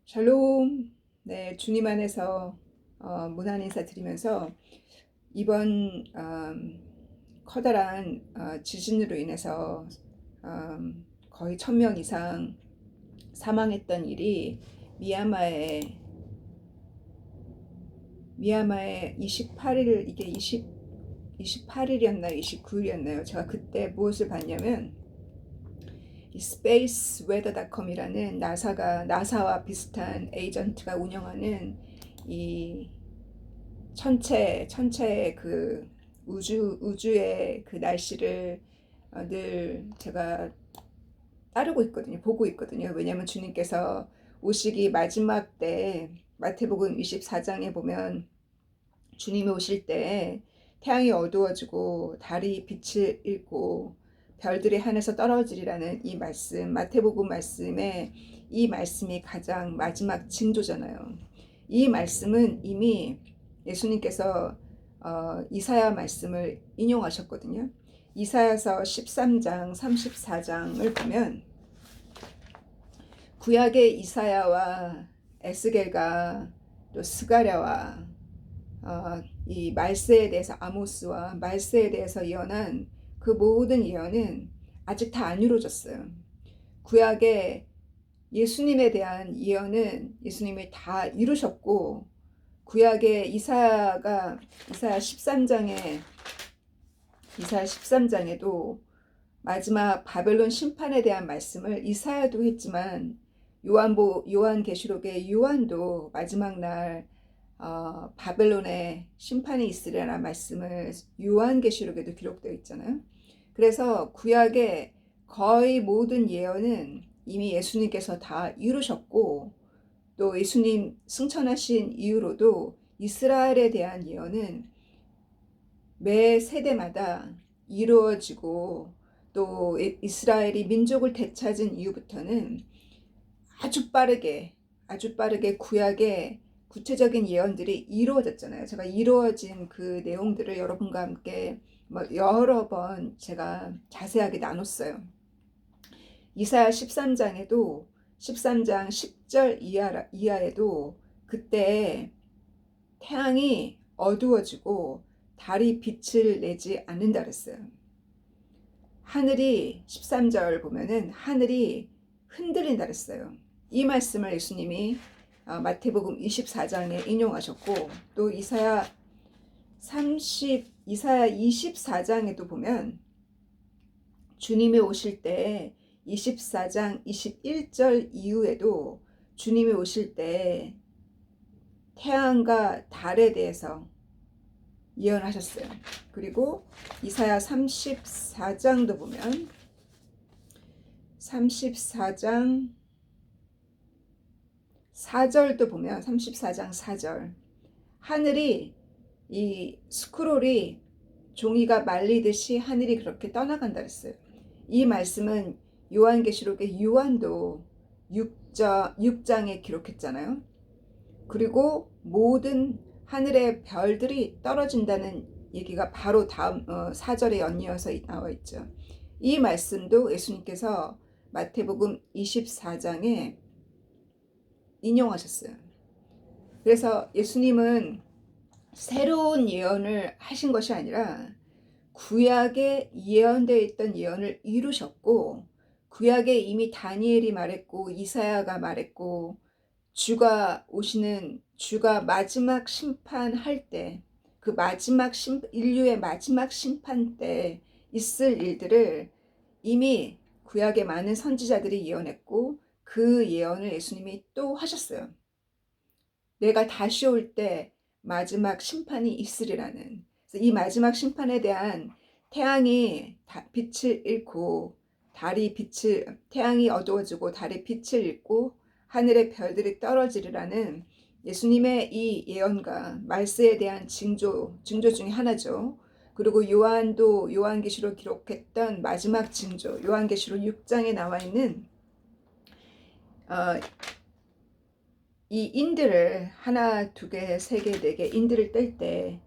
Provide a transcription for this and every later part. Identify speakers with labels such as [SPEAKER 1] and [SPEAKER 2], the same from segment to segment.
[SPEAKER 1] 샬롬. 네, 주님 안에서 문안 인사 드리면서 이번 커다란 지진으로 인해서 거의 1000명 이상 사망했던 일이 미얀마에 28일, 이게 28일이었나요? 29일이었나요? 제가 그때 무엇을 봤냐면 이 spaceweather.com이라는 나사와 비슷한 에이전트가 운영하는 이 천체의 그 우주의 그 날씨를 늘 제가 따르고 있거든요. 보고 있거든요. 왜냐하면 주님께서 오시기 마지막 때 마태복음 24장에 보면 주님이 오실 때 태양이 어두워지고 달이 빛을 잃고 별들이 하늘에서 떨어지리라는 이 말씀, 마태복음 말씀에 이 말씀이 가장 마지막 징조잖아요. 이 말씀은 이미 예수님께서 이사야 말씀을 인용하셨거든요. 이사야서 13장 34장을 보면 구약의 이사야와 에스겔과 또 스가랴와 이 말세에 대해서 아모스와 말세에 대해서 예언한 그 모든 예언은 아직 다 안 이루어졌어요. 구약의 예수님에 대한 예언은 예수님이 다 이루셨고, 구약의 이사야 13장에도 마지막 바벨론 심판에 대한 말씀을 이사야도 했지만 요한계시록의 요한도 마지막 날 바벨론의 심판이 있으리라는 말씀을 요한계시록에도 기록되어 있잖아요. 그래서 구약의 거의 모든 예언은 이미 예수님께서 다 이루셨고, 또 예수님 승천하신 이후로도 이스라엘에 대한 예언은 매 세대마다 이루어지고, 또 이스라엘이 민족을 되찾은 이후부터는 아주 빠르게 구약의 구체적인 예언들이 이루어졌잖아요. 제가 이루어진 그 내용들을 여러분과 함께 여러 번 제가 자세하게 나눴어요. 이사야 13장에도 13장 10절 이하에도 그때 태양이 어두워지고 달이 빛을 내지 않는다 그랬어요. 하늘이 13절 보면은 하늘이 흔들린다 그랬어요. 이 말씀을 예수님이 마태복음 24장에 인용하셨고, 또 이사야 24장에도 보면 주님이 오실 때 24장 21절 이후에도 주님이 오실 때 태양과 달에 대해서 예언하셨어요. 그리고 이사야 34장도 보면 34장 4절도 보면 34장 4절 하늘이 이 스크롤이 종이가 말리듯이 하늘이 그렇게 떠나간다 그랬어요. 이 말씀은 요한계시록의 요한도 6장에 기록했잖아요. 그리고 모든 하늘의 별들이 떨어진다는 얘기가 바로 다음 4절에 연이어서 나와 있죠. 이 말씀도 예수님께서 마태복음 24장에 인용하셨어요. 그래서 예수님은 새로운 예언을 하신 것이 아니라 구약에 예언되어 있던 예언을 이루셨고, 구약에 이미 다니엘이 말했고 이사야가 말했고, 주가 마지막 심판할 때, 그 인류의 마지막 심판 때 있을 일들을 이미 구약의 많은 선지자들이 예언했고, 그 예언을 예수님이 또 하셨어요. 내가 다시 올 때 마지막 심판이 있으리라는. 이 마지막 심판에 대한 태양이 빛을 잃고 태양이 어두워지고 달이 빛을 잃고 하늘의 별들이 떨어지리라는 예수님의 이 예언과 말세에 대한 징조 중에 하나죠. 그리고 요한계시록 기록했던 마지막 징조, 요한계시록 6장에 나와 있는 이 인들을 하나, 두 개, 세 개, 네 개 인들을 뗄 때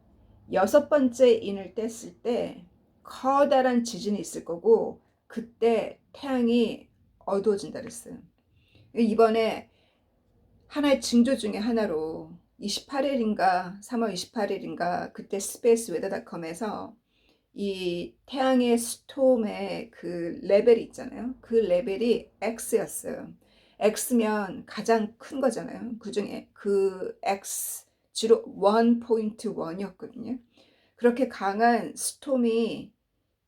[SPEAKER 1] 6번째 인을 뗐을 때 커다란 지진이 있을 거고, 그때 태양이 어두워진다 그랬어요. 이번에 하나의 징조 중에 하나로 28일인가 3월 28일인가 그때 스페이스 웨더닷컴에서 이 태양의 스톰의 그 레벨이 있잖아요. 그 레벨이 X였어요. X면 가장 큰 거잖아요. 그 중에 그 X 1.1이었거든요. 그렇게 강한 스톰이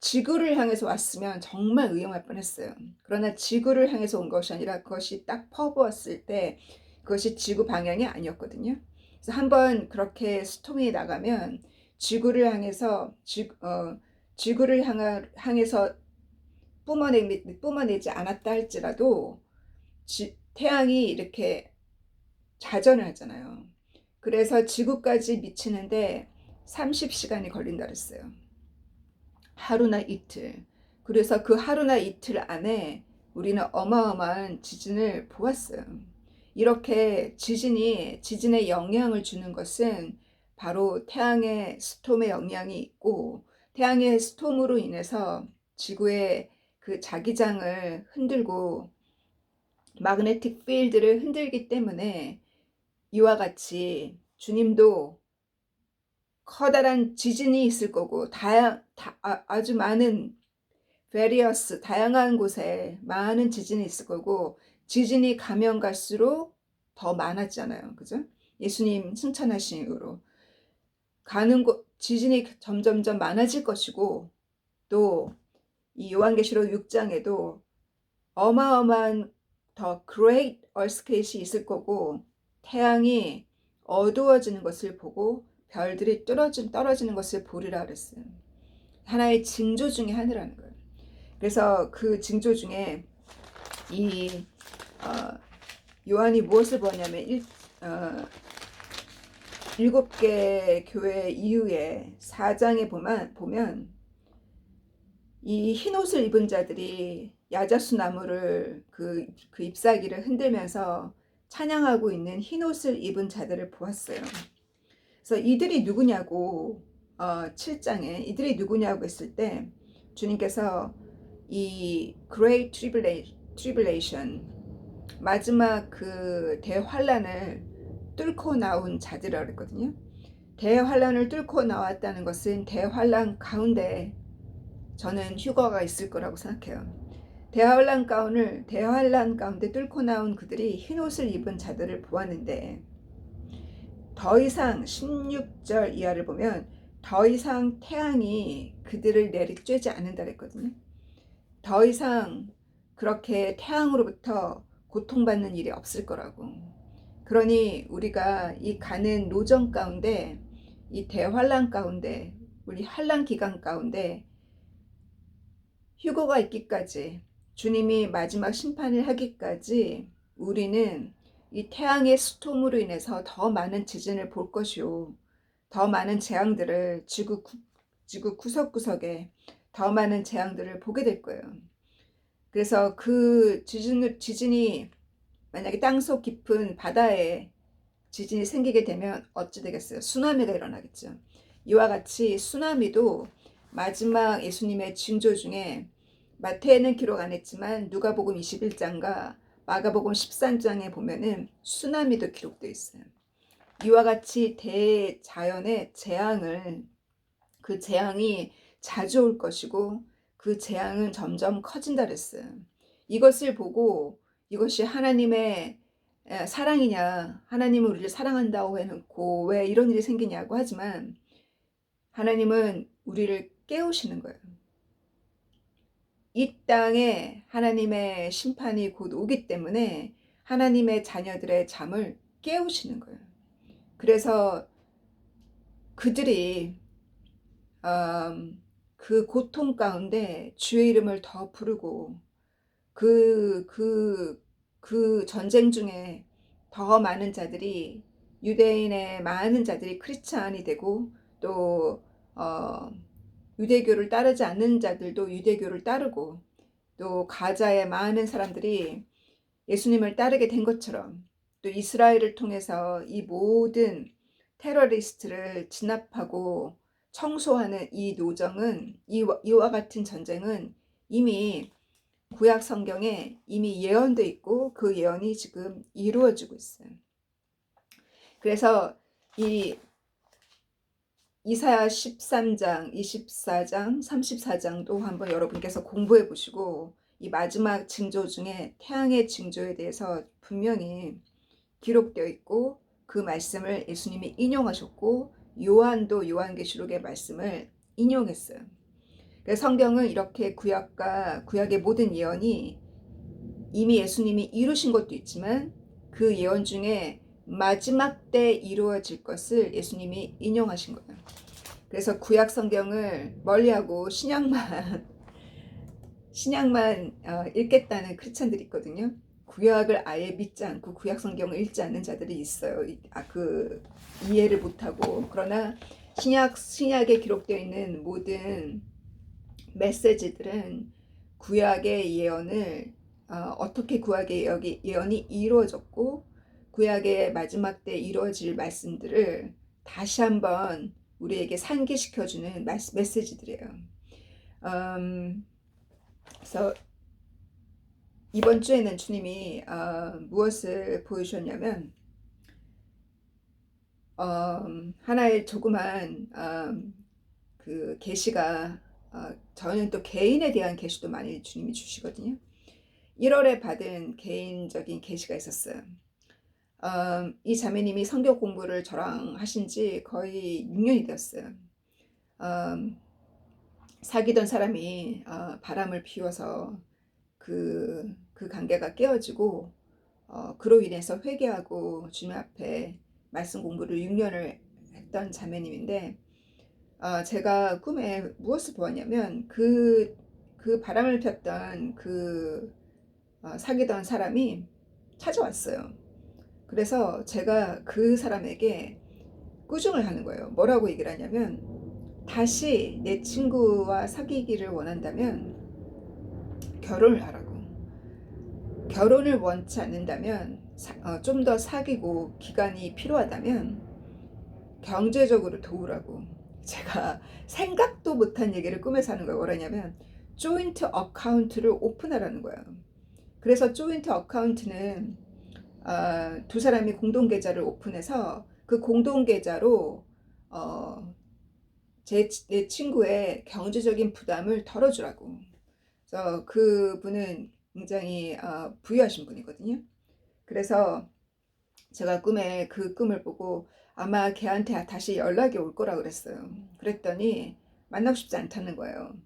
[SPEAKER 1] 지구를 향해서 왔으면 정말 위험할 뻔했어요. 그러나 지구를 향해서 온 것이 아니라 그것이 딱 퍼부었을 때 그것이 지구 방향이 아니었거든요. 그래서 한번 그렇게 스톰이 나가면 지구를 향해서 지구를 향해서 뿜어내지 않았다 할지라도 태양이 이렇게 자전을 하잖아요. 그래서 지구까지 미치는데 30시간이 걸린다 그랬어요. 하루나 이틀. 그래서 그 하루나 이틀 안에 우리는 어마어마한 지진을 보았어요. 이렇게 지진의 영향을 주는 것은 바로 태양의 스톰의 영향이 있고, 태양의 스톰으로 인해서 지구의 그 자기장을 흔들고 마그네틱 필드를 흔들기 때문에 이와 같이 주님도 커다란 지진이 있을 거고 아주 많은 다양한 곳에 많은 지진이 있을 거고, 지진이 가면 갈수록 더 많았잖아요. 그죠? 예수님 승천하신 이후로 지진이 점점점 많아질 것이고, 또 이 요한계시록 6장에도 어마어마한 더 great earthquake이 있을 거고, 태양이 어두워지는 것을 보고 별들이 떨어지는 것을 보리라 그랬어요. 하나의 징조 중에 하나라는 거예요. 그래서 그 징조 중에 이 요한이 무엇을 보냐면 7개 교회 이후에 4장에 보면 이 흰옷을 입은 자들이 야자수 나무를 그 잎사귀를 흔들면서 찬양하고 있는 흰옷을 입은 자들을 보았어요. 그래서 이들이 누구냐고 7장에 이들이 누구냐고 했을 때 주님께서 이 Great Tribulation 마지막 그 대환란을 뚫고 나온 자들이라고 그랬거든요. 대환란을 뚫고 나왔다는 것은 대환란 가운데 저는 휴거가 있을 거라고 생각해요. 대환란 가운데 뚫고 나온 그들이 흰옷을 입은 자들을 보았는데, 더 이상 16절 이하를 보면 더 이상 태양이 그들을 내리쬐지 않는다 그랬거든요. 더 이상 그렇게 태양으로부터 고통받는 일이 없을 거라고. 그러니 우리가 이 가는 노정 가운데, 이 대환란 가운데, 우리 환란 기간 가운데 휴거가 있기까지, 주님이 마지막 심판을 하기까지 우리는 이 태양의 스톰으로 인해서 더 많은 지진을 볼 것이요, 더 많은 재앙들을 지구 구석구석에 더 많은 재앙들을 보게 될 거예요. 그래서 그 지진이 만약에 땅속 깊은 바다에 지진이 생기게 되면 어찌 되겠어요? 쓰나미가 일어나겠죠. 이와 같이 쓰나미도 마지막 예수님의 징조 중에 마태에는 기록 안 했지만 누가복음 21장과 마가복음 13장에 보면은 쓰나미도 기록되어 있어요. 이와 같이 대자연의 그 재앙이 자주 올 것이고 그 재앙은 점점 커진다 그랬어요. 이것을 보고 이것이 하나님의 사랑이냐, 하나님은 우리를 사랑한다고 해놓고 왜 이런 일이 생기냐고 하지만, 하나님은 우리를 깨우시는 거예요. 이 땅에 하나님의 심판이 곧 오기 때문에 하나님의 자녀들의 잠을 깨우시는 거예요. 그래서 그들이 그 고통 가운데 주의 이름을 더 부르고 그 전쟁 중에 더 많은 자들이, 유대인의 많은 자들이 크리스찬이 되고, 또 유대교를 따르지 않는 자들도 유대교를 따르고, 또 가자의 많은 사람들이 예수님을 따르게 된 것처럼, 또 이스라엘을 통해서 이 모든 테러리스트를 진압하고 청소하는 이 노정은, 이와 같은 전쟁은 이미 구약 성경에 이미 예언돼 있고 그 예언이 지금 이루어지고 있어요. 그래서 이 이사야 13장, 24장, 34장도 한번 여러분께서 공부해 보시고 이 마지막 징조 중에 태양의 징조에 대해서 분명히 기록되어 있고 그 말씀을 예수님이 인용하셨고 요한도 요한계시록의 말씀을 인용했어요. 그래서 성경은 이렇게 구약과 구약의 모든 예언이 이미 예수님이 이루신 것도 있지만 그 예언 중에 마지막 때 이루어질 것을 예수님이 인용하신 거예요. 그래서 구약 성경을 멀리하고 신약만 읽겠다는 크리스찬들이 있거든요. 구약을 아예 믿지 않고 구약 성경을 읽지 않는 자들이 있어요. 그 이해를 못하고. 그러나 신약에 기록되어 있는 모든 메시지들은 구약의 예언을 어떻게 구약의 예언이 이루어졌고 구약의 마지막 때 이루어질 말씀들을 다시 한번 우리에게 상기시켜주는 메시지들이에요. 그래서 이번 주에는 주님이 무엇을 보여주셨냐면 하나의 조그만 그 계시가 저는 또 개인에 대한 계시도 많이 주님이 주시거든요. 1월에 받은 개인적인 계시가 있었어요. 이 자매님이 성경 공부를 저랑 하신 지 거의 6년이 되었어요. 사귀던 사람이 바람을 피워서 그 관계가 깨어지고 그로 인해서 회개하고 주님 앞에 말씀 공부를 6년을 했던 자매님인데 제가 꿈에 무엇을 보았냐면 그 바람을 폈던 사귀던 사람이 찾아왔어요. 그래서 제가 그 사람에게 꾸중을 하는 거예요. 뭐라고 얘기를 하냐면 다시 내 친구와 사귀기를 원한다면 결혼을 하라고. 결혼을 원치 않는다면 좀 더 사귀고 기간이 필요하다면 경제적으로 도우라고. 제가 생각도 못한 얘기를 꿈에서 하는 거예요. 뭐라냐면 조인트 어카운트를 오픈하라는 거예요. 그래서 조인트 어카운트는 두 사람이 공동계좌를 오픈해서 그 공동계좌로 내 친구의 경제적인 부담을 덜어주라고. 그래서 그분은 굉장히 부유하신 분이거든요. 그래서 제가 꿈에 그 꿈을 보고 아마 걔한테 다시 연락이 올 거라 그랬어요. 그랬더니 만나고 싶지 않다는 거예요.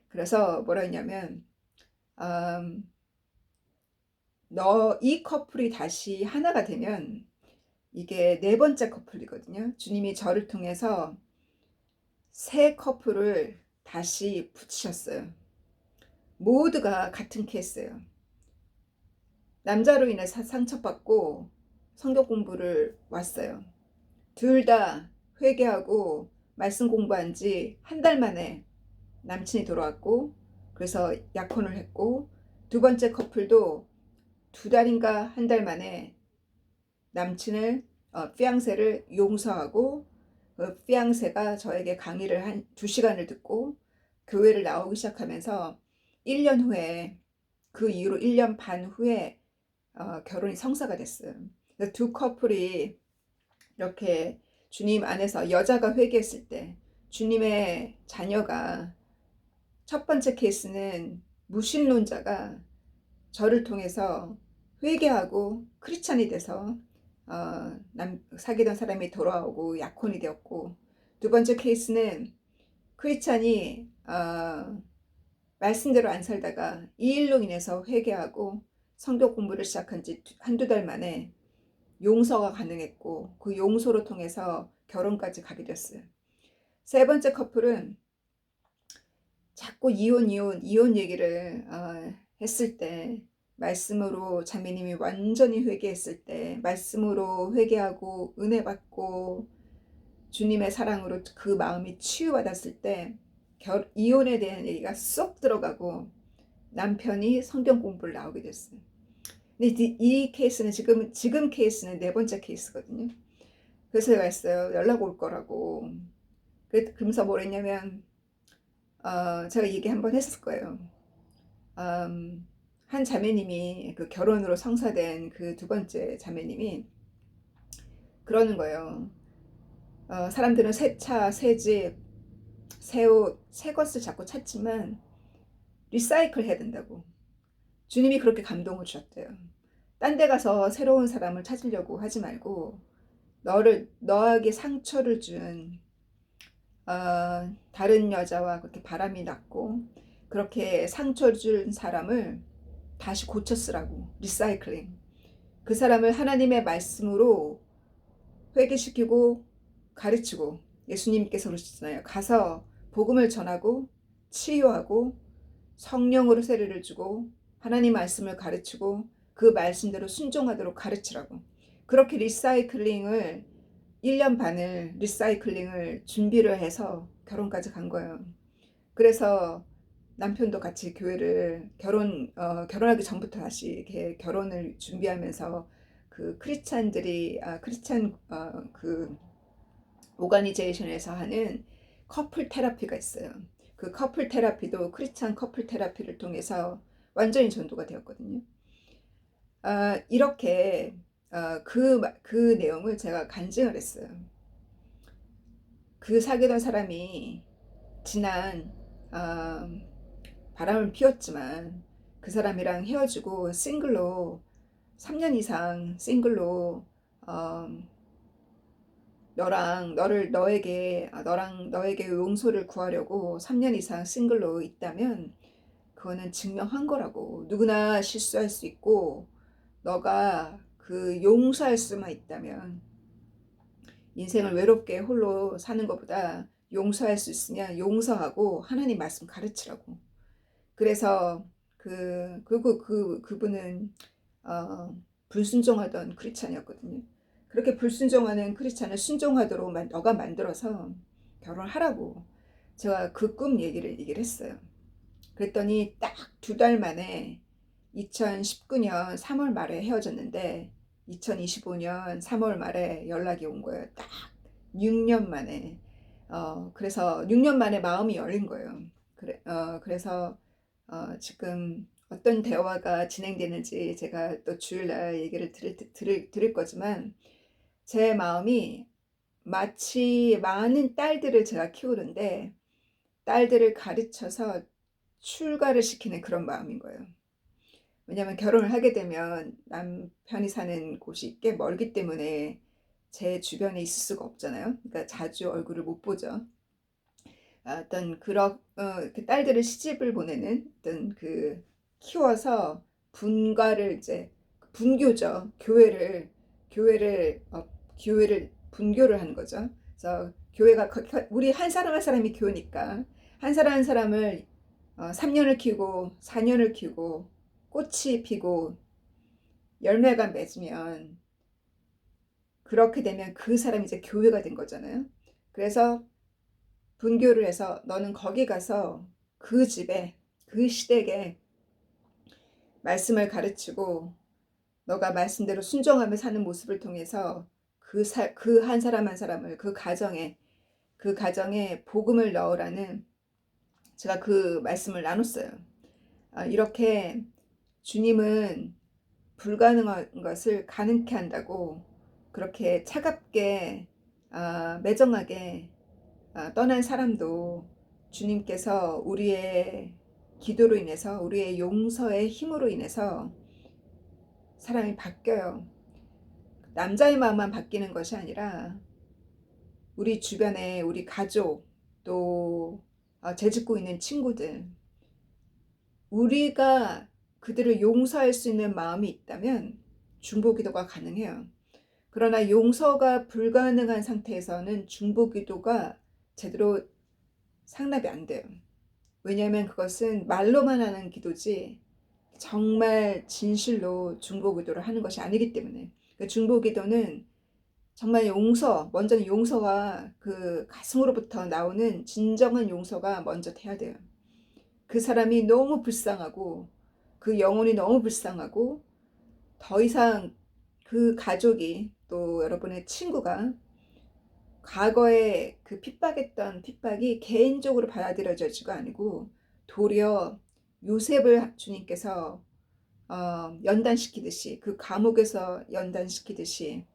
[SPEAKER 1] 그래서 뭐라 했냐면 이 커플이 다시 하나가 되면 이게 네 번째 커플이거든요. 주님이 저를 통해서 새 커플을 다시 붙이셨어요. 모두가 같은 케이스예요. 남자로 인해서 상처받고 성경 공부를 왔어요. 둘 다 회개하고 말씀 공부한 지 한 달 만에 남친이 돌아왔고 그래서 약혼을 했고 두 번째 커플도 2달인가 한 달 만에 남친을 피앙세를 용서하고 그 피앙세가 저에게 강의를 한 2시간을 듣고 교회를 나오기 시작하면서 1년 후에 그 이후로 1년 반 후에 결혼이 성사가 됐어요. 두 커플이 이렇게 주님 안에서 여자가 회개했을 때 주님의 자녀가 첫 번째 케이스는 무신론자가 저를 통해서 회개하고 크리스찬이 돼서 사귀던 사람이 돌아오고 약혼이 되었고 두 번째 케이스는 크리스찬이 말씀대로 안 살다가 이 일로 인해서 회개하고 성경 공부를 시작한 지 한두 달 만에 용서가 가능했고 그 용서로 통해서 결혼까지 가게 됐어요. 세 번째 커플은 자꾸 이혼 얘기를 했을 때 말씀으로 자매님이 완전히 회개했을 때 말씀으로 회개하고 은혜 받고 주님의 사랑으로 그 마음이 치유받았을 때 이혼에 대한 얘기가 쏙 들어가고 남편이 성경 공부를 나오게 됐어요. 근데 이 케이스는 지금 케이스는 네 번째 케이스거든요. 그래서 제가 했어요. 연락 올 거라고. 그러면서 뭘 했냐면 제가 얘기 한번 했을 거예요. 한 자매님이 그 결혼으로 성사된 그 두 번째 자매님이 그러는 거예요. 사람들은 새 차, 새 집, 새 옷, 새 것을 자꾸 찾지만 리사이클 해야 된다고. 주님이 그렇게 감동을 주셨대요. 딴 데 가서 새로운 사람을 찾으려고 하지 말고 너에게 상처를 준 다른 여자와 그렇게 바람이 났고 그렇게 상처를 준 사람을 다시 고쳐 쓰라고. 리사이클링. 그 사람을 하나님의 말씀으로 회개시키고 가르치고, 예수님께서 그러셨잖아요. 가서 복음을 전하고 치유하고 성령으로 세례를 주고 하나님 말씀을 가르치고 그 말씀대로 순종하도록 가르치라고. 그렇게 리사이클링을 1년 반을 리사이클링을 준비를 해서 결혼까지 간 거예요. 그래서 남편도 같이 교회를 결혼하기 전부터 다시 이렇게 결혼을 준비하면서 그 크리스찬들이 크리스찬 그 오가니제이션에서 하는 커플 테라피가 있어요. 그 커플 테라피도 크리스찬 커플 테라피를 통해서 완전히 전도가 되었거든요. 이렇게 그 내용을 제가 간증을 했어요. 그 사귀던 사람이 지난 바람을 피웠지만 그 사람이랑 헤어지고 싱글로 3년 이상 싱글로 너에게 용서를 구하려고 3년 이상 싱글로 있다면 그거는 증명한 거라고. 누구나 실수할 수 있고 너가 그 용서할 수만 있다면 인생을 외롭게 홀로 사는 것보다 용서할 수 있으면 용서하고 하나님 말씀 가르치라고. 그래서 그분은 불순종하던 크리스찬이었거든요. 그렇게 불순종하는 크리스찬을 순종하도록 너가 만들어서 결혼하라고 제가 그 꿈 얘기를 했어요. 그랬더니 딱 2달 만에 2019년 3월 말에 헤어졌는데 2025년 3월 말에 연락이 온 거예요. 딱 6년 만에. 그래서 6년 만에 마음이 열린 거예요. 그래서 지금 어떤 대화가 진행되는지 제가 또 주일날 얘기를 드릴 거지만 제 마음이 마치 많은 딸들을 제가 키우는데 딸들을 가르쳐서 출가를 시키는 그런 마음인 거예요. 왜냐하면 결혼을 하게 되면 남편이 사는 곳이 꽤 멀기 때문에 제 주변에 있을 수가 없잖아요. 그러니까 자주 얼굴을 못 보죠. 어떤 그 딸들을 시집을 보내는 어떤 그 키워서 분가를 이제 분교죠. 교회를 분교를 하는 거죠. 그래서 교회가 우리 한 사람 한 사람이 교회니까 한 사람 한 사람을 3년을 키우고 4년을 키우고 꽃이 피고 열매가 맺으면 그렇게 되면 그 사람이 이제 교회가 된 거잖아요. 그래서 분교를 해서 너는 거기 가서 그 집에 그 시댁에 말씀을 가르치고 너가 말씀대로 순종하며 사는 모습을 통해서 그 한 사람 한 사람을 그 가정에 복음을 넣으라는 제가 그 말씀을 나눴어요. 이렇게 주님은 불가능한 것을 가능케 한다고 그렇게 차갑게 매정하게 떠난 사람도 주님께서 우리의 기도로 인해서 우리의 용서의 힘으로 인해서 사람이 바뀌어요. 남자의 마음만 바뀌는 것이 아니라 우리 주변에 우리 가족 또 재짓고 있는 친구들 우리가 그들을 용서할 수 있는 마음이 있다면 중보기도가 가능해요. 그러나 용서가 불가능한 상태에서는 중보기도가 제대로 상납이 안 돼요. 왜냐하면 그것은 말로만 하는 기도지 정말 진실로 중보기도를 하는 것이 아니기 때문에. 그러니까 중보기도는 정말 먼저는 용서와 그 가슴으로부터 나오는 진정한 용서가 먼저 돼야 돼요. 그 사람이 너무 불쌍하고 그 영혼이 너무 불쌍하고 더 이상 그 가족이 또 여러분의 친구가 과거에 그 핍박했던 핍박이 개인적으로 받아들여지가 아니고 도리어 요셉을 주님께서 연단시키듯이 그 감옥에서 연단시키듯이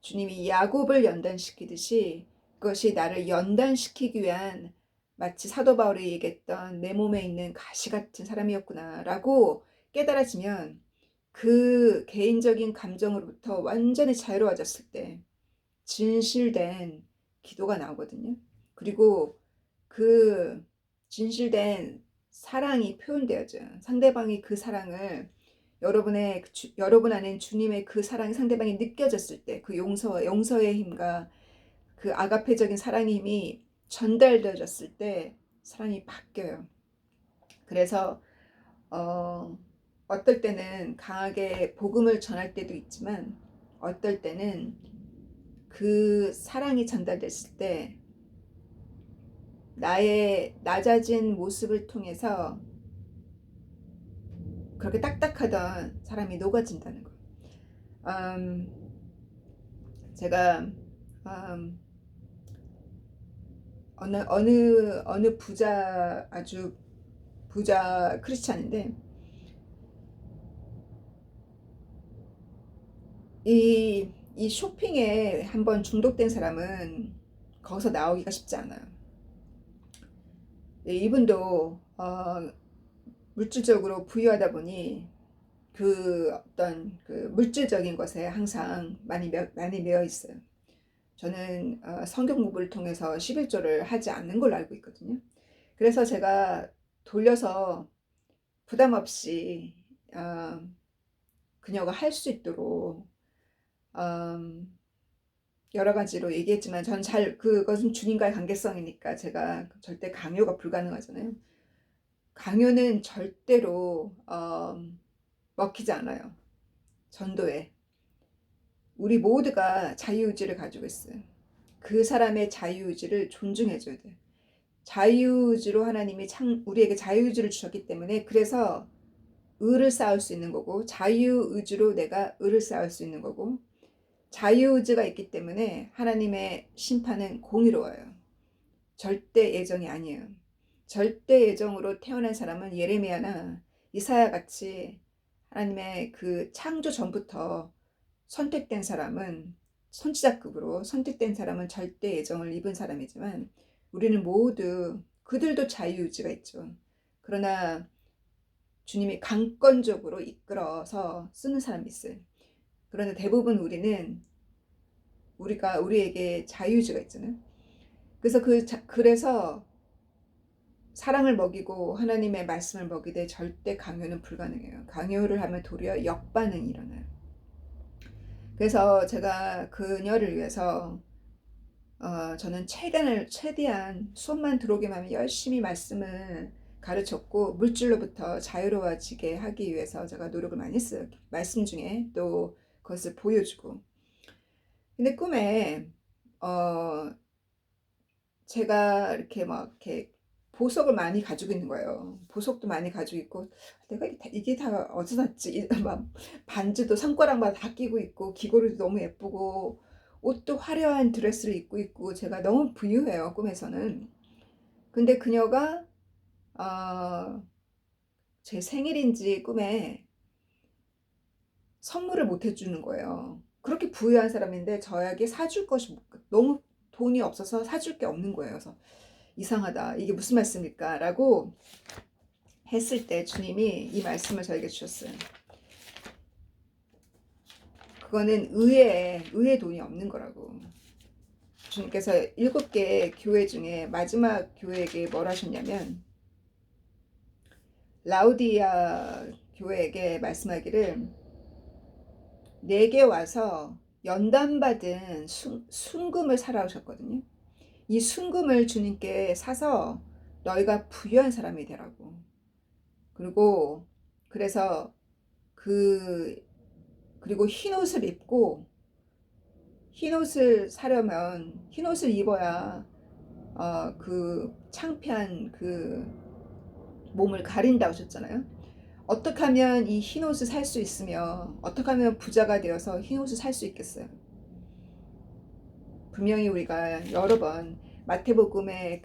[SPEAKER 1] 주님이 야곱을 연단시키듯이 그것이 나를 연단시키기 위한, 마치 사도 바울이 얘기했던 내 몸에 있는 가시 같은 사람이었구나라고 깨달아지면 그 개인적인 감정으로부터 완전히 자유로워졌을 때 진실된 기도가 나오거든요. 그리고 그 진실된 사랑이 표현되어져. 상대방이 그 사랑을 여러분 안에 주님의 그 사랑이 상대방이 느껴졌을 때 그 용서의 힘과 그 아가페적인 사랑의 힘이 전달되어졌을 때 사람이 바뀌어요. 그래서 어떨 때는 강하게 복음을 전할 때도 있지만 어떨 때는 그 사랑이 전달됐을 때 나의 낮아진 모습을 통해서 그렇게 딱딱하던 사람이 녹아진다는 거. 제가 어느 부자, 아주 부자 크리스찬인데 이 쇼핑에 한번 중독된 사람은 거기서 나오기가 쉽지 않아요. 이분도 물질적으로 부유하다 보니 그 어떤 그 물질적인 것에 항상 많이 매여 있어요. 저는 성경 공부를 통해서 11조를 하지 않는 걸로 알고 있거든요. 그래서 제가 돌려서 부담 없이 그녀가 할 수 있도록 여러 가지로 얘기했지만 전 그것은 주님과의 관계성이니까 제가 절대 강요가 불가능하잖아요. 강요는 절대로 먹히지 않아요. 전도에 우리 모두가 자유의지를 가지고 있어요. 그 사람의 자유의지를 존중해줘야 돼요. 자유의지로 하나님이 우리에게 자유의지를 주셨기 때문에, 그래서 의를 쌓을 수 있는 거고, 자유의지로 내가 의를 쌓을 수 있는 거고, 자유의지가 있기 때문에 하나님의 심판은 공의로워요. 절대 예정이 아니에요. 절대 예정으로 태어난 사람은 예레미야나 이사야 같이 하나님의 그 창조 전부터 선택된 사람은, 선지자급으로 선택된 사람은 절대 예정을 입은 사람이지만, 우리는 모두 그들도 자유의지가 있죠. 그러나 주님이 강권적으로 이끌어서 쓰는 사람이 있어요. 그러나 대부분 우리에게 자유의지가 있잖아요. 그래서 사랑을 먹이고 하나님의 말씀을 먹이되 절대 강요는 불가능해요. 강요를 하면 도리어 역반응이 일어나요. 그래서 제가 그녀를 위해서 저는 최대한 수업만 들어오기만 하면 열심히 말씀을 가르쳤고, 물질로부터 자유로워지게 하기 위해서 제가 노력을 많이 했어요. 말씀 중에 또 그것을 보여주고. 근데 꿈에 제가 이렇게 보석을 많이 가지고 있는 거예요. 보석도 많이 가지고 있고, 내가 이게 다 어디서 났지? 막 반지도 손가락마다 다 끼고 있고, 귀걸이도 너무 예쁘고, 옷도 화려한 드레스를 입고 있고, 제가 너무 부유해요, 꿈에서는. 근데 그녀가 제 생일인지 꿈에 선물을 못 해주는 거예요. 그렇게 부유한 사람인데 저에게 사줄 것이 너무 돈이 없어서 사줄 게 없는 거예요. 그래서 이상하다, 이게 무슨 말씀일까? 라고 했을 때 주님이 이 말씀을 저에게 주셨어요. 그거는 의의 돈이 없는 거라고. 주님께서 7개 교회 중에 마지막 교회에게 뭘 하셨냐면, 라우디아 교회에게 말씀하기를, 내게 와서 연단받은 순금을 사라 하셨거든요. 이 순금을 주님께 사서 너희가 부유한 사람이 되라고. 그래서 그리고 흰옷을 입고, 흰옷을 사려면 흰옷을 입어야 그 창피한 그 몸을 가린다고 하셨잖아요. 어떻게 하면 이 흰옷을 살 수 있으며, 어떻게 하면 부자가 되어서 흰옷을 살 수 있겠어요? 분명히 우리가 여러 번 마태복음의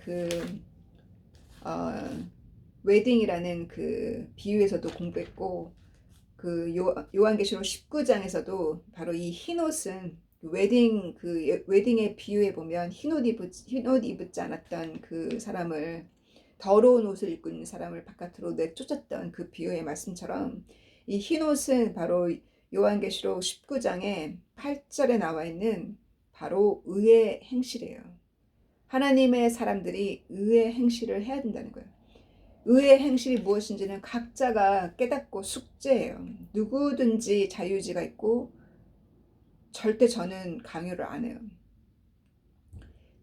[SPEAKER 1] 웨딩이라는 그 비유에서도 공부했고, 그 요한계시록 19장에서도 바로 이 흰옷은 웨딩의 비유에 보면 흰 옷 입지 않았던 그 사람을, 더러운 옷을 입고 있는 사람을 바깥으로 내쫓았던 그 비유의 말씀처럼, 이 흰 옷은 바로 요한계시록 19장에 8절에 나와 있는 바로 의의 행실이에요. 하나님의 사람들이 의의 행실을 해야 된다는 거예요. 의의 행실이 무엇인지는 각자가 깨닫고 숙제해요. 누구든지 자유의지가 있고 절대 저는 강요를 안 해요.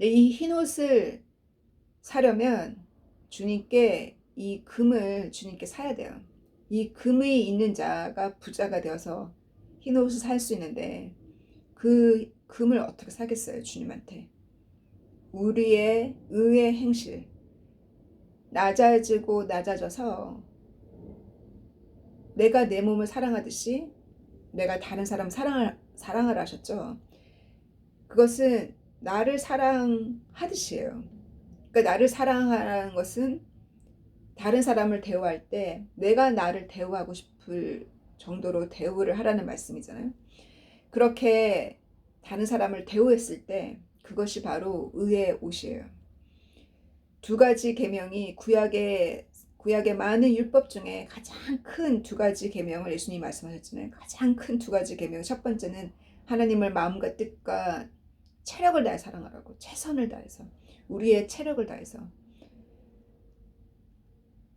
[SPEAKER 1] 이 흰옷을 사려면 주님께 이 금을 주님께 사야 돼요. 이 금이 있는 자가 부자가 되어서 흰옷을 살 수 있는데 그 금을 어떻게 사겠어요, 주님한테? 우리의 의의 행실, 낮아지고 낮아져서 내가 내 몸을 사랑하듯이 내가 다른 사람 사랑을 하셨죠. 그것은 나를 사랑하듯이에요. 그러니까 나를 사랑하라는 것은 다른 사람을 대우할 때 내가 나를 대우하고 싶을 정도로 대우를 하라는 말씀이잖아요. 그렇게 다른 사람을 대우했을 때 그것이 바로 의의 옷이에요. 두 가지 계명이 구약의 많은 율법 중에 가장 큰 두 가지 계명을 예수님이 말씀하셨잖아요. 가장 큰 두 가지 계명. 첫 번째는 하나님을 마음과 뜻과 체력을 다해 사랑하라고. 최선을 다해서. 우리의 체력을 다해서.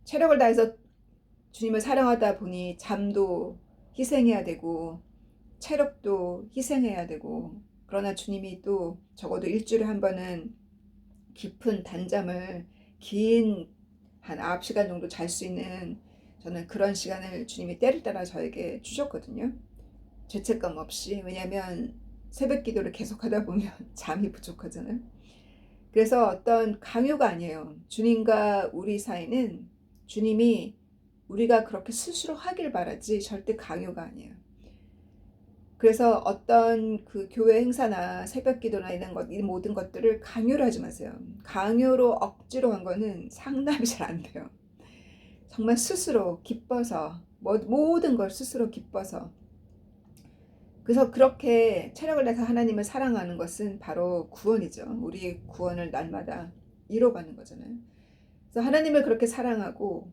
[SPEAKER 1] 체력을 다해서 주님을 사랑하다 보니 잠도 희생해야 되고 체력도 희생해야 되고, 그러나 주님이 또 적어도 일주일에 한 번은 깊은 단잠을, 긴 한 9시간 정도 잘 수 있는, 저는 그런 시간을 주님이 때를 따라 저에게 주셨거든요. 죄책감 없이. 왜냐하면 새벽 기도를 계속하다 보면 잠이 부족하잖아요. 그래서 어떤 강요가 아니에요. 주님과 우리 사이는 주님이 우리가 그렇게 스스로 하길 바라지 절대 강요가 아니에요. 그래서 어떤 그 교회 행사나 새벽 기도나 이 모든 것들을 강요를 하지 마세요. 강요로 억지로 한 거는 상담이 잘 안 돼요. 정말 스스로 기뻐서, 모든 걸 스스로 기뻐서. 그래서 그렇게 체력을 내서 하나님을 사랑하는 것은 바로 구원이죠. 우리의 구원을 날마다 이뤄가는 거잖아요. 그래서 하나님을 그렇게 사랑하고,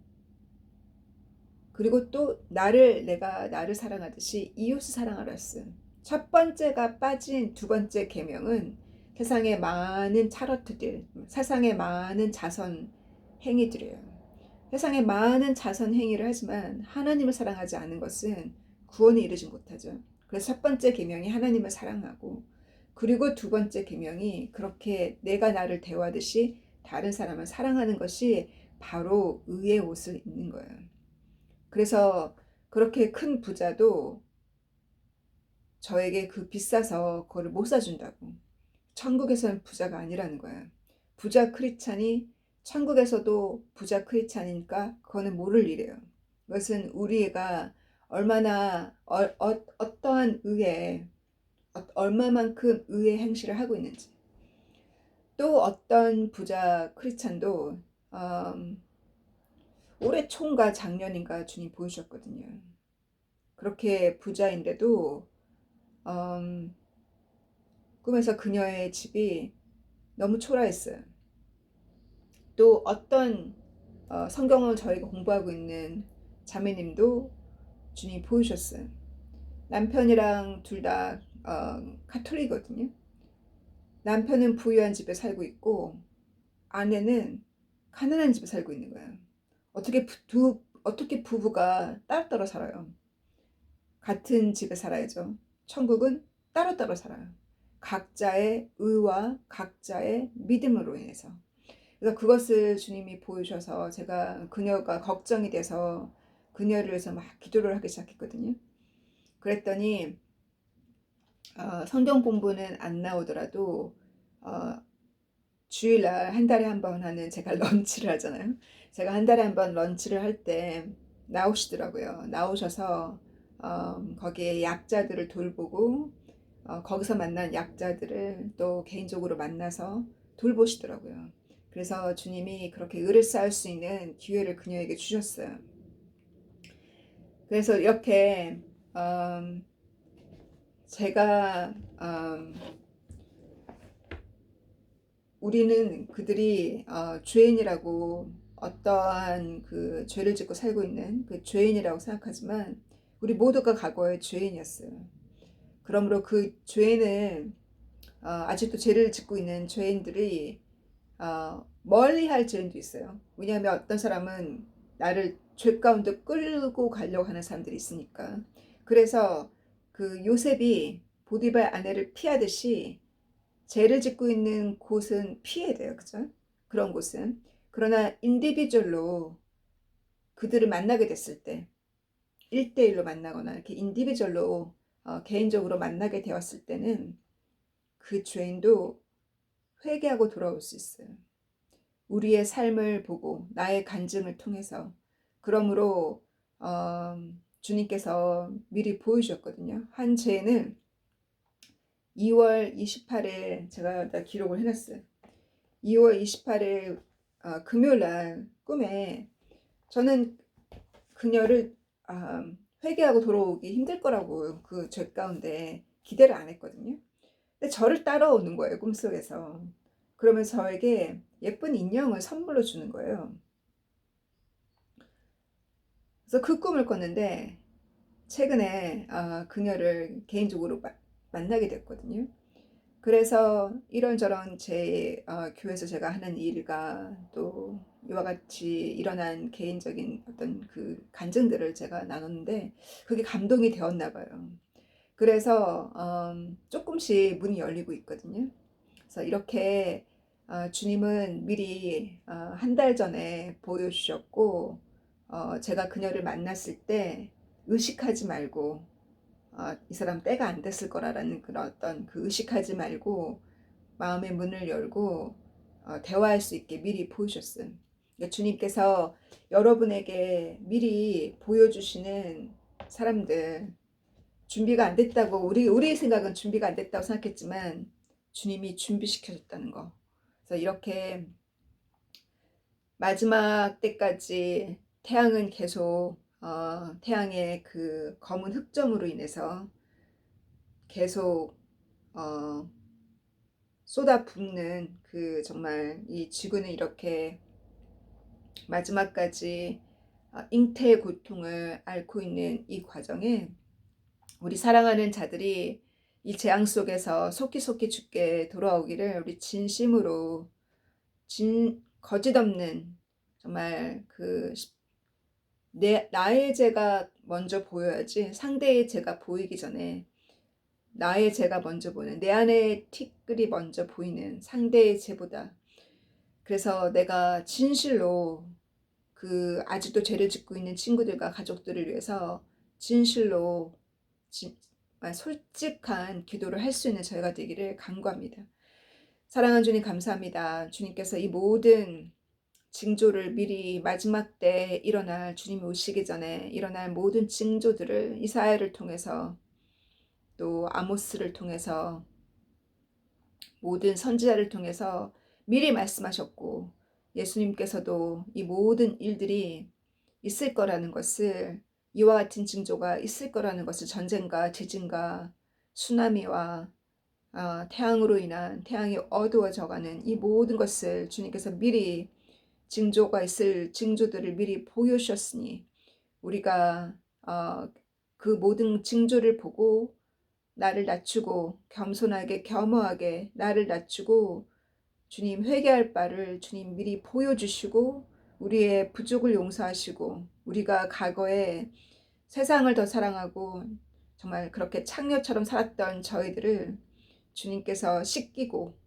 [SPEAKER 1] 그리고 또 내가 나를 사랑하듯이 이웃을 사랑하라 했어요. 첫 번째가 빠진 두 번째 계명은 세상의 많은 차러트들, 세상의 많은 자선 행위들이에요. 세상의 많은 자선 행위를 하지만 하나님을 사랑하지 않은 것은 구원에 이르지 못하죠. 그래서 첫 번째 계명이 하나님을 사랑하고, 그리고 두 번째 계명이 그렇게 내가 나를 대하듯이 다른 사람을 사랑하는 것이 바로 의의 옷을 입는 거예요. 그래서 그렇게 큰 부자도 저에게 그 비싸서 그거를 못 사준다고. 천국에서는 부자가 아니라는 거예요. 부자 크리스찬이 천국에서도 부자 크리스찬이니까 그거는 모를 일이에요. 그것은 우리가 얼마나 어떠한 얼마만큼 의의 행실을 하고 있는지. 또 어떤 부자 크리스찬도 올해 총과 작년인가 주님 보여주셨거든요. 그렇게 부자인데도 꿈에서 그녀의 집이 너무 초라했어요. 또 어떤 성경을 저희가 공부하고 있는 자매님도 주님 보여주셨어요. 남편이랑 둘 다 가톨릭이거든요. 남편은 부유한 집에 살고 있고 아내는 가난한 집에 살고 있는 거예요. 어떻게 부부가 따로따로 살아요? 같은 집에 살아야죠. 천국은 따로따로 살아요. 각자의 의와 각자의 믿음으로 인해서. 그래서 그것을 주님이 보여주셔서 제가 그녀가 걱정이 돼서 그녀를 위해서 막 기도를 하기 시작했거든요. 그랬더니 성경 공부는 안 나오더라도 주일날 한 달에 한 번 하는 제가 런치를 하잖아요. 제가 한 달에 한 번 런치를 할 때 나오시더라고요. 나오셔서 거기에 약자들을 돌보고 거기서 만난 약자들을 또 개인적으로 만나서 돌보시더라고요. 그래서 주님이 그렇게 의를 쌓을 수 있는 기회를 그녀에게 주셨어요. 그래서 이렇게 제가 우리는 그들이 죄인이라고, 어떠한 그 죄를 짓고 살고 있는 그 죄인이라고 생각하지만 우리 모두가 과거에 죄인이었어요. 그러므로 그 죄인을 아직도 죄를 짓고 있는 죄인들이 멀리할 죄인도 있어요. 왜냐하면 어떤 사람은 나를 죄 가운데 끌고 가려고 하는 사람들이 있으니까. 그래서 그 요셉이 보디발 아내를 피하듯이 죄를 짓고 있는 곳은 피해야 돼요. 그죠? 그런 곳은. 그러나 인디비주얼로 그들을 만나게 됐을 때 1대1로 만나거나 이렇게 인디비주얼로 개인적으로 만나게 되었을 때는 그 죄인도 회개하고 돌아올 수 있어요. 우리의 삶을 보고 나의 간증을 통해서. 그러므로 주님께서 미리 보여주셨거든요. 한 죄는 2월 28일 제가 다 기록을 해놨어요. 2월 28일 금요일 날 꿈에 저는 그녀를 회개하고 돌아오기 힘들 거라고 그 죄 가운데 기대를 안 했거든요. 근데 저를 따라오는 거예요, 꿈속에서. 그러면서 저에게 예쁜 인형을 선물로 주는 거예요. 그래서 그 꿈을 꿨는데 최근에 그녀를 개인적으로 만나게 됐거든요. 그래서 이런저런 제 교회에서 제가 하는 일과 또 이와 같이 일어난 개인적인 어떤 그 간증들을 제가 나눴는데 그게 감동이 되었나 봐요. 그래서 조금씩 문이 열리고 있거든요. 그래서 이렇게 주님은 미리 한 달 전에 보여주셨고 제가 그녀를 만났을 때 의식하지 말고 이 사람 때가 안 됐을 거라는 그런 어떤 그 의식하지 말고 마음의 문을 열고 대화할 수 있게 미리 보여주셨어요. 그러니까 주님께서 여러분에게 미리 보여주시는 사람들, 준비가 안 됐다고, 우리 생각은 준비가 안 됐다고 생각했지만 주님이 준비시켜줬다는 거. 그래서 이렇게 마지막 때까지 태양은 계속 태양의 그 검은 흑점으로 인해서 계속 쏟아붓는 그 정말 이 지구는 이렇게 마지막까지 잉태의 고통을 앓고 있는 이 과정에 우리 사랑하는 자들이 이 재앙 속에서 속히 죽게 돌아오기를 우리 진심으로 거짓 없는 정말 그 나의 죄가 먼저 보여야지 상대의 죄가 보이기 전에 나의 죄가 먼저 보이는 내 안에 티끌이 먼저 보이는 상대의 죄보다 그래서 내가 진실로 그 아직도 죄를 짓고 있는 친구들과 가족들을 위해서 진실로 솔직한 기도를 할 수 있는 저희가 되기를 간구합니다. 사랑하는 주님 감사합니다. 주님께서 이 모든 징조를 미리 마지막 때 일어날 주님이 오시기 전에 일어날 모든 징조들을 이사야를 통해서 또 아모스를 통해서 모든 선지자를 통해서 미리 말씀하셨고 예수님께서도 이 모든 일들이 있을 거라는 것을 이와 같은 징조가 있을 거라는 것을 전쟁과 지진과 수나미와 태양으로 인한 태양이 어두워져가는 이 모든 것을 주님께서 미리 징조가 있을 징조들을 미리 보여주셨으니 우리가 그 모든 징조를 보고 나를 낮추고 겸손하게 겸허하게 나를 낮추고 주님 회개할 바를 주님 미리 보여주시고 우리의 부족을 용서하시고 우리가 과거에 세상을 더 사랑하고 정말 그렇게 창녀처럼 살았던 저희들을 주님께서 씻기고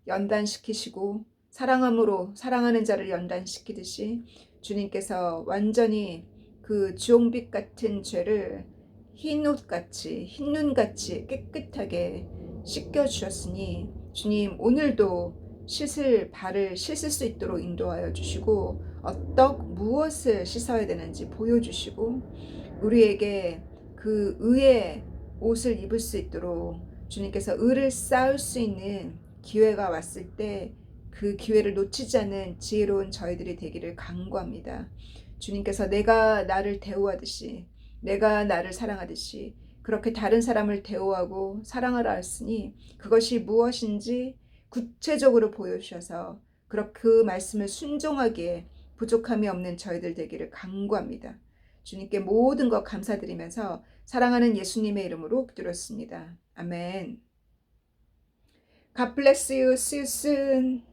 [SPEAKER 1] 연단시키시고 사랑함으로 사랑하는 자를 연단시키듯이 주님께서 완전히 그 주홍빛 같은 죄를 흰 옷같이 흰 눈같이 깨끗하게 씻겨주셨으니 주님 오늘도 발을 씻을 수 있도록 인도하여 주시고 무엇을 씻어야 되는지 보여주시고 우리에게 그 의의 옷을 입을 수 있도록 주님께서 의를 쌓을 수 있는 기회가 왔을 때 그 기회를 놓치지 않는 지혜로운 저희들이 되기를 간구합니다. 주님께서 내가 나를 대우하듯이 내가 나를 사랑하듯이 그렇게 다른 사람을 대우하고 사랑하라 했으니 그것이 무엇인지 구체적으로 보여주셔서 그 말씀을 순종하기에 부족함이 없는 저희들 되기를 간구합니다. 주님께 모든 것 감사드리면서 사랑하는 예수님의 이름으로 기도했습니다. 아멘. God bless you. See you soon.